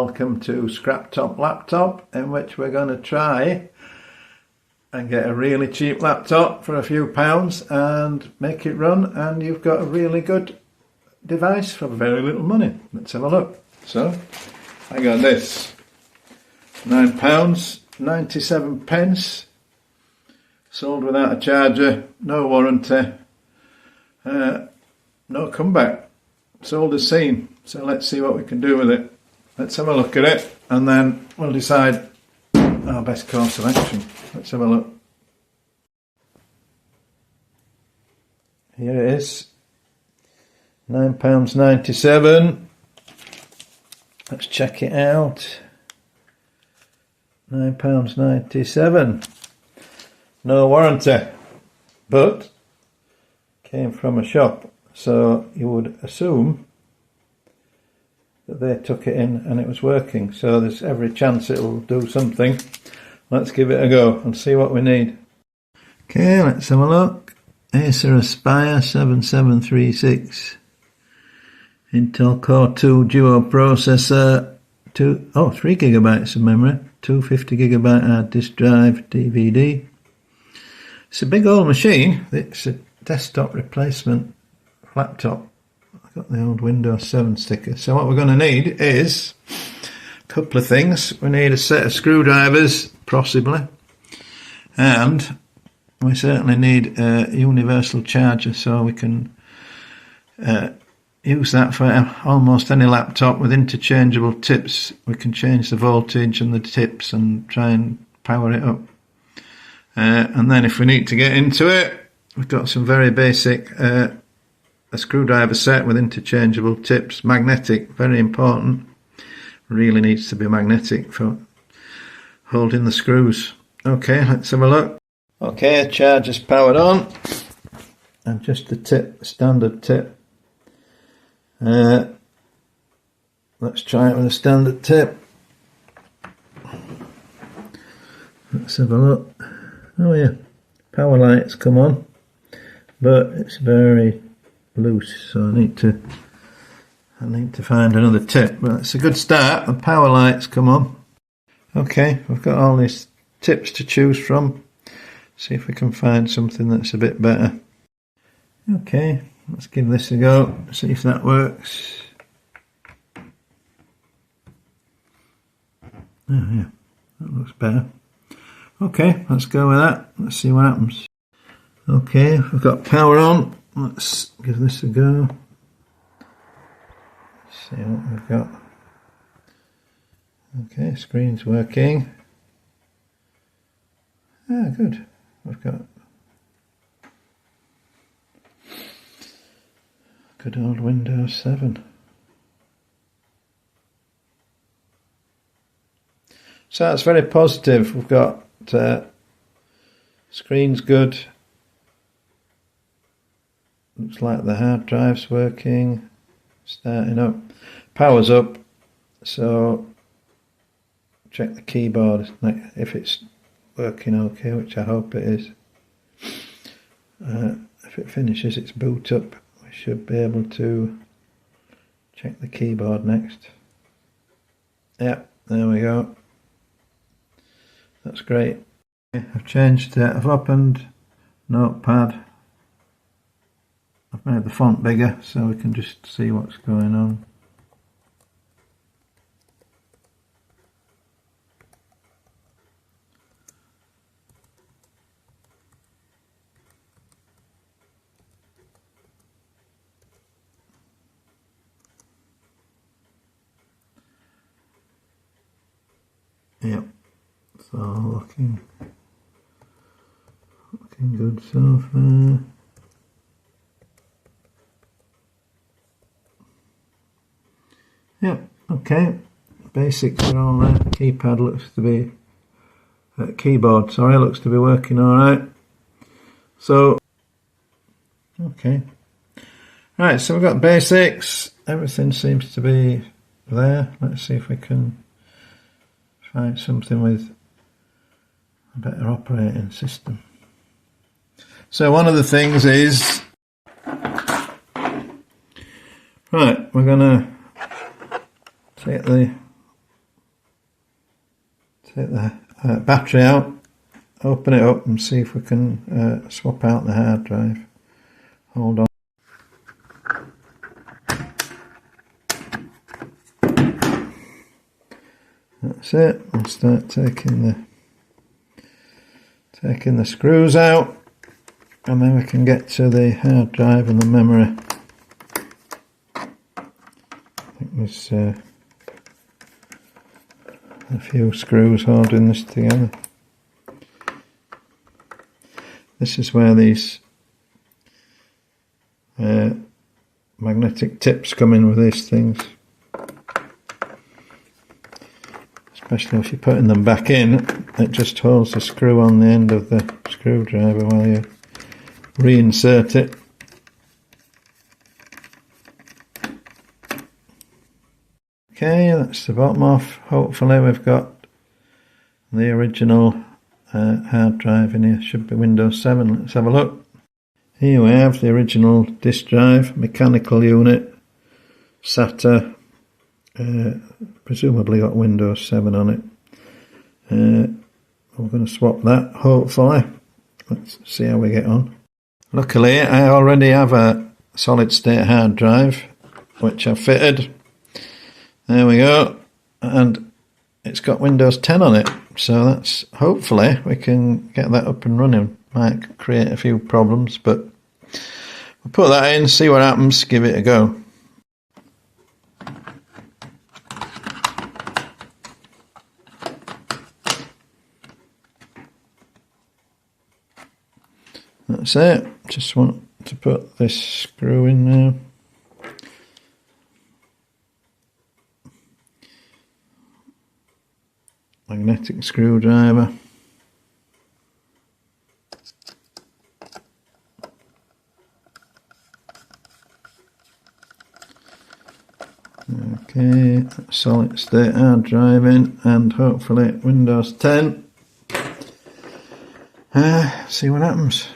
welcome to Scraptop Laptop, in which we're going to try and get a really cheap laptop for a few pounds and make it run, and you've got a really good device for very little money. Let's have a look. So I got this, £9.97, sold without a charger, no warranty, no comeback, sold as seen. So let's see what we can do with it. Let's have a look at it and then we'll decide our best course of action. Let's have a look. Here it is, £9.97. Let's check it out. £9.97. No warranty, but came from a shop, so you would assume that they took it in and it was working, so there's every chance it will do something. Let's give it a go and see what we need. Okay, let's have a look. Acer Aspire 7736, Intel Core 2 Duo processor, 3 gigabytes of memory, 250GB hard disk drive, DVD. It's a big old machine. It's a desktop replacement laptop. I've got the old Windows 7 sticker. So what we're going to need is a couple of things. We need a set of screwdrivers, possibly, and we certainly need a universal charger, so we can use that for almost any laptop with interchangeable tips. We can change the voltage and the tips and try and power it up. And then if we need to get into it, we've got some very basic a screwdriver set with interchangeable tips, magnetic, very important. Really needs to be magnetic for holding the screws. Okay, let's have a look. Okay, charger's powered on, and just the tip, standard tip. Let's try it with a standard tip. Let's have a look. Oh yeah, power light's come on, but it's very loose, so I need to find another tip. But it's a good start. The power light's come on. Okay, we've got all these tips to choose from. See if we can find something that's a bit better. Okay, let's give this a go, see if that works. Oh yeah, that looks better. Okay, let's go with that. Let's see what happens. Okay, we've got power on. Let's give this a go. Let's see what we've got. Okay, screen's working. Ah, good. We've got good old Windows 7. So that's very positive. We've got screen's good. Looks like the hard drive's working, starting up. Power's up, so check the keyboard if it's working okay, which I hope it is. If it finishes its boot up, we should be able to check the keyboard next. Yep, there we go. That's great. I've changed it. I've opened Notepad. I've made the font bigger so we can just see what's going on. Yep, so looking good so far. Yep, okay, basics are all there. Keypad looks to be, keyboard, sorry, looks to be working alright. So, okay. Right, so we've got basics, everything seems to be there. Let's see if we can find something with a better operating system. So one of the things is, right, we're going to take the take the battery out, open it up and see if we can swap out the hard drive. Hold on. That's it. I'll start taking the screws out, and then we can get to the hard drive and the memory. I think there's a few screws holding this together. This is where these magnetic tips come in with these things. Especially if you're putting them back in, it just holds the screw on the end of the screwdriver while you reinsert it. Okay, that's the bottom off. Hopefully we've got the original hard drive in here. Should be Windows 7. Let's have a look. Here we have the original disk drive, mechanical unit, SATA. Presumably got Windows 7 on it. We're going to swap that, hopefully. Let's see how we get on. Luckily, I already have a solid state hard drive, which I've fitted. There we go. And it's got Windows 10 on it. So that's, hopefully, we can get that up and running. Might create a few problems, but we'll put that in, see what happens, give it a go. That's it. Just want to put this screw in now. Magnetic screwdriver. Okay, solid state hard drive in, and hopefully Windows 10. See what happens.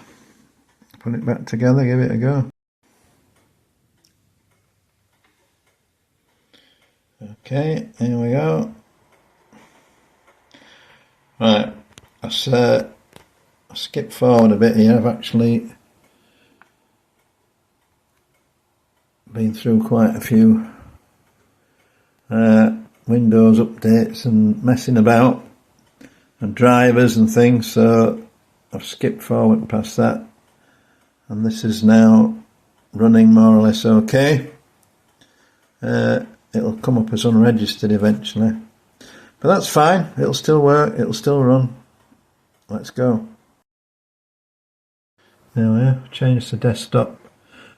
Put it back together, give it a go. Okay, here we go. Right, let's skip forward a bit here. I've actually been through quite a few Windows updates and messing about and drivers and things, so I've skipped forward past that. And this is now running more or less okay. It'll come up as unregistered eventually. But that's fine, it'll still work, it'll still run. Let's go. There we are, change the desktop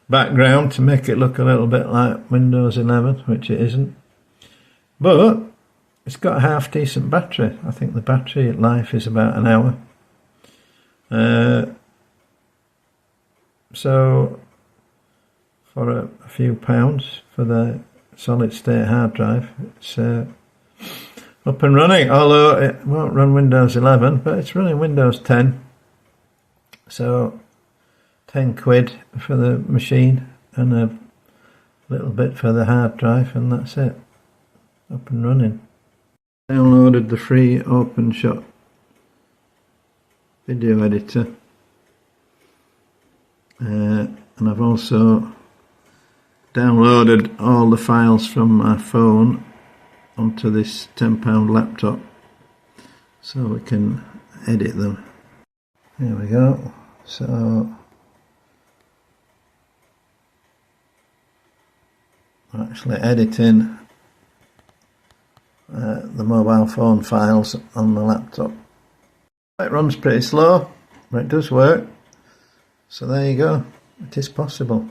background to make it look a little bit like Windows 11, which it isn't. But it's got a half decent battery. I think the battery life is about an hour. So for a few pounds for the solid state hard drive, it's up and running, although it won't run Windows 11, but it's running Windows 10. So 10 quid for the machine and a little bit for the hard drive, and that's it. Up and running. Downloaded the free OpenShot video editor. And I've also downloaded all the files from my phone onto this £10 laptop so we can edit them. There we go. So I'm actually editing the mobile phone files on the laptop. It runs pretty slow, but it does work. So there you go, it is possible.